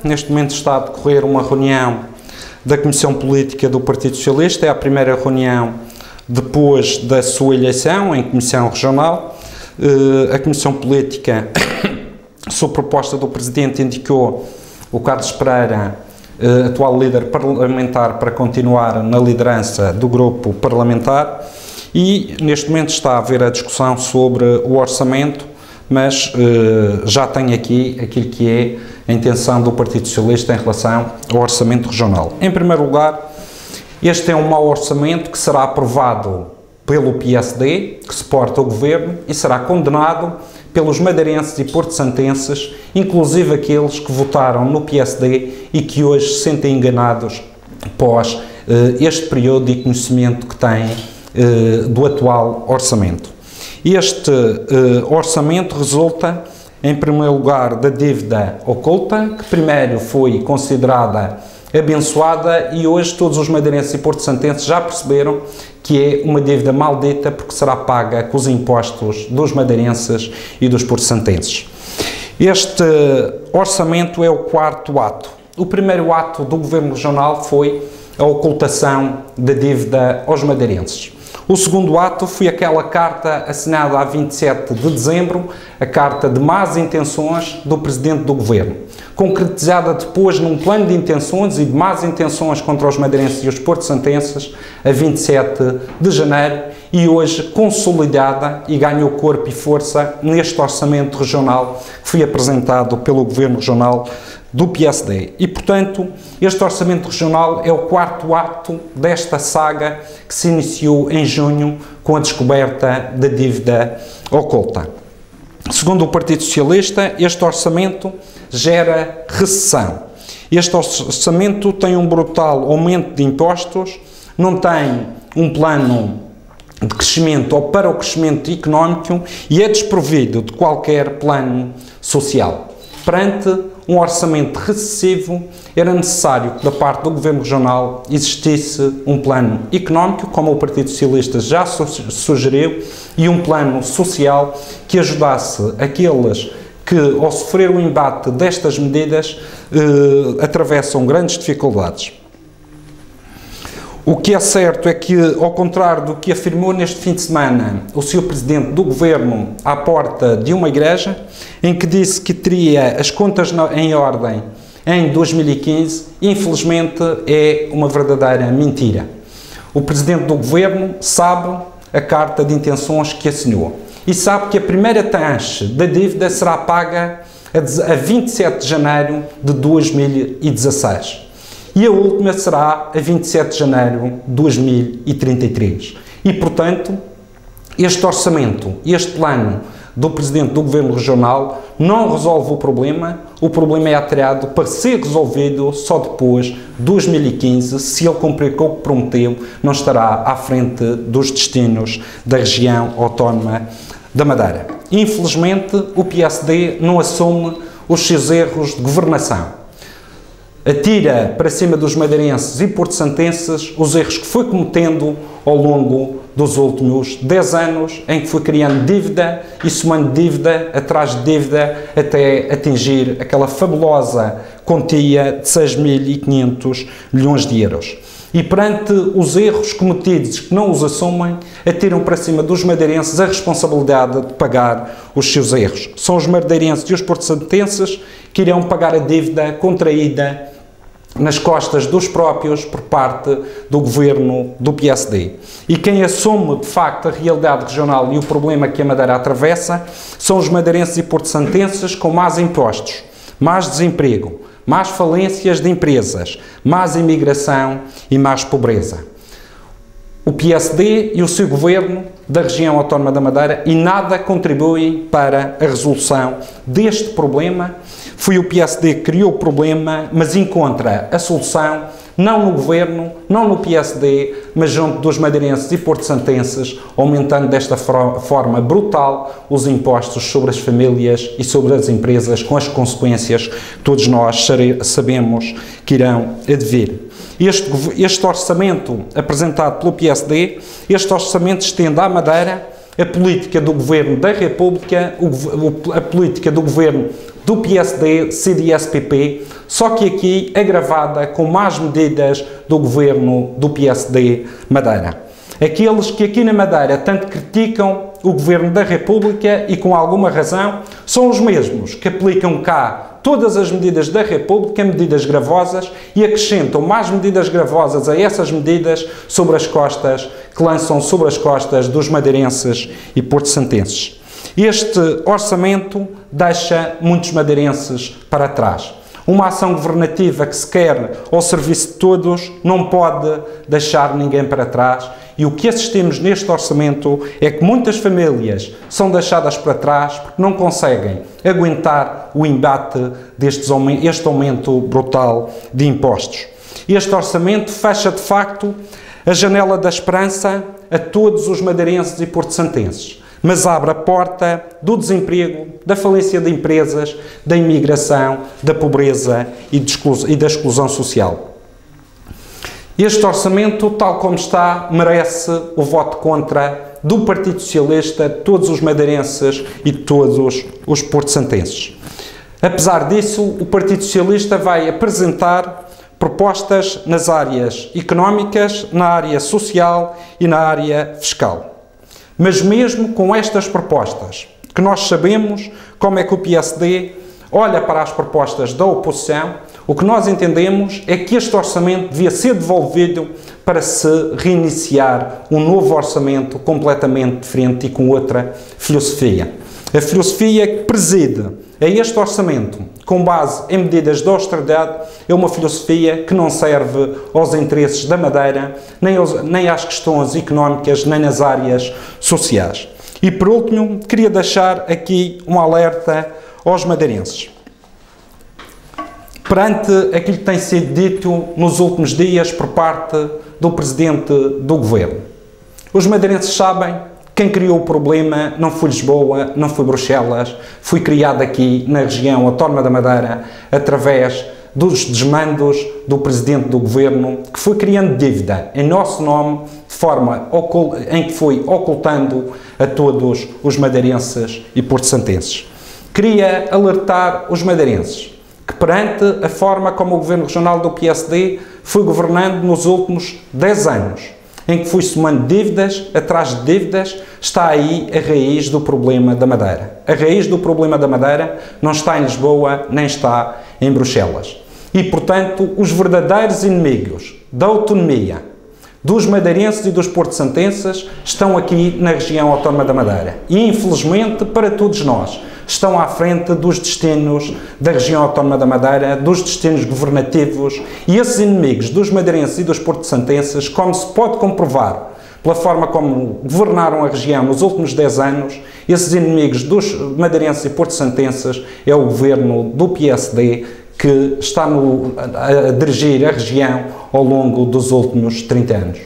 neste momento está a decorrer uma reunião da Comissão Política do Partido Socialista, é a primeira reunião depois da sua eleição em Comissão Regional. A Comissão Política, sob proposta do Presidente, indicou o Carlos Pereira, atual líder parlamentar, para continuar na liderança do grupo parlamentar, e neste momento está a haver a discussão sobre o orçamento, mas já tem aqui aquilo que é a intenção do Partido Socialista em relação ao orçamento regional. Em primeiro lugar, este é um mau orçamento que será aprovado pelo PSD, que suporta o Governo, e será condenado pelos madeirenses e porto-santenses, inclusive aqueles que votaram no PSD e que hoje se sentem enganados após este período de conhecimento que têm do atual orçamento. Este orçamento resulta, em primeiro lugar, da dívida oculta, que primeiro foi considerada abençoada e hoje todos os madeirenses e porto-santenses já perceberam que é uma dívida maldita, porque será paga com os impostos dos madeirenses e dos porto-santenses. Este orçamento é o quarto ato. O primeiro ato do Governo Regional foi a ocultação da dívida aos madeirenses. O segundo ato foi aquela carta assinada a 27 de dezembro, a carta de más intenções do Presidente do Governo, concretizada depois num plano de intenções e de más intenções contra os madeirenses e os porto-santenses a 27 de janeiro e hoje consolidada e ganhou corpo e força neste orçamento regional que foi apresentado pelo Governo Regional do PSD. E, portanto, este orçamento regional é o quarto ato desta saga que se iniciou em junho com a descoberta da dívida oculta. Segundo o Partido Socialista, este orçamento gera recessão. Este orçamento tem um brutal aumento de impostos, não tem um plano de crescimento ou para o crescimento económico e é desprovido de qualquer plano social. Perante um orçamento recessivo, era necessário que da parte do Governo Regional existisse um plano económico, como o Partido Socialista já sugeriu, e um plano social que ajudasse aqueles que, ao sofrer o embate destas medidas, atravessam grandes dificuldades. O que é certo é que, ao contrário do que afirmou neste fim de semana o Sr. Presidente do Governo à porta de uma igreja, em que disse que teria as contas em ordem em 2015, infelizmente é uma verdadeira mentira. O Presidente do Governo sabe a carta de intenções que assinou e sabe que a primeira tranche da dívida será paga a 27 de janeiro de 2016. E a última será a 27 de janeiro de 2033. E, portanto, este orçamento, este plano do Presidente do Governo Regional não resolve o problema é atirado para ser resolvido só depois de 2015, se ele cumprir com o que prometeu, não estará à frente dos destinos da região autónoma da Madeira. Infelizmente, o PSD não assume os seus erros de governação. Atira para cima dos madeirenses e porto-santenses os erros que foi cometendo ao longo dos últimos 10 anos, em que foi criando dívida e somando dívida atrás de dívida até atingir aquela fabulosa quantia de 6.500 milhões de euros. E perante os erros cometidos que não os assumem, atiram para cima dos madeirenses a responsabilidade de pagar os seus erros. São os madeirenses e os porto-santenses que irão pagar a dívida contraída nas costas dos próprios por parte do governo do PSD. E quem assume, de facto, a realidade regional e o problema que a Madeira atravessa são os madeirenses e porto-santenses com mais impostos, mais desemprego, mais falências de empresas, mais imigração e mais pobreza. O PSD e o seu governo da região autónoma da Madeira e nada contribuem para a resolução deste problema. Foi o PSD que criou o problema, mas encontra a solução não no governo, não no PSD, mas junto dos madeirenses e porto-santenses, aumentando desta forma brutal os impostos sobre as famílias e sobre as empresas, com as consequências que todos nós sabemos que irão advir. Este orçamento apresentado pelo PSD, este orçamento estende à Madeira a política do Governo da República, a política do Governo do PSD, CDS-PP, só que aqui agravada com más medidas do governo do PSD Madeira. Aqueles que aqui na Madeira tanto criticam o Governo da República e com alguma razão, são os mesmos que aplicam cá todas as medidas da República, medidas gravosas, e acrescentam mais medidas gravosas a essas medidas sobre as costas, que lançam sobre as costas dos madeirenses e porto-santenses. Este orçamento deixa muitos madeirenses para trás. Uma ação governativa que se quer ao serviço de todos não pode deixar ninguém para trás, e o que assistimos neste orçamento é que muitas famílias são deixadas para trás porque não conseguem aguentar o embate este aumento brutal de impostos. Este orçamento fecha de facto a janela da esperança a todos os madeirenses e porto-santenses, mas abre a porta do desemprego, da falência de empresas, da imigração, da pobreza e da exclusão social. Este orçamento, tal como está, merece o voto contra do Partido Socialista, de todos os madeirenses e de todos os porto-santenses. Apesar disso, o Partido Socialista vai apresentar propostas nas áreas económicas, na área social e na área fiscal. Mas mesmo com estas propostas, que nós sabemos como é que o PSD olha para as propostas da oposição, o que nós entendemos é que este orçamento devia ser devolvido para se reiniciar um novo orçamento completamente diferente e com outra filosofia. A filosofia que preside a este orçamento, com base em medidas de austeridade, é uma filosofia que não serve aos interesses da Madeira, nem às questões económicas, nem nas áreas sociais. E, por último, queria deixar aqui um alerta aos madeirenses. Perante aquilo que tem sido dito nos últimos dias por parte do Presidente do Governo, os madeirenses sabem que quem criou o problema não foi Lisboa, não foi Bruxelas, foi criado aqui na região autónoma da Madeira através dos desmandos do Presidente do Governo, que foi criando dívida em nosso nome, de forma em que foi ocultando a todos os madeirenses e porto-santenses. Queria alertar os madeirenses que perante a forma como o Governo Regional do PSD foi governando nos últimos 10 anos, em que foi somando dívidas atrás de dívidas, está aí a raiz do problema da Madeira. A raiz do problema da Madeira não está em Lisboa, nem está em Bruxelas. E, portanto, os verdadeiros inimigos da autonomia dos madeirenses e dos porto-santenses estão aqui na região autónoma da Madeira. E, infelizmente, para todos nós, estão à frente dos destinos da região autónoma da Madeira, dos destinos governativos, e esses inimigos dos madeirenses e dos porto-santenses, como se pode comprovar pela forma como governaram a região nos últimos 10 anos, esses inimigos dos madeirenses e porto-santenses é o governo do PSD que está a dirigir a região ao longo dos últimos 30 anos.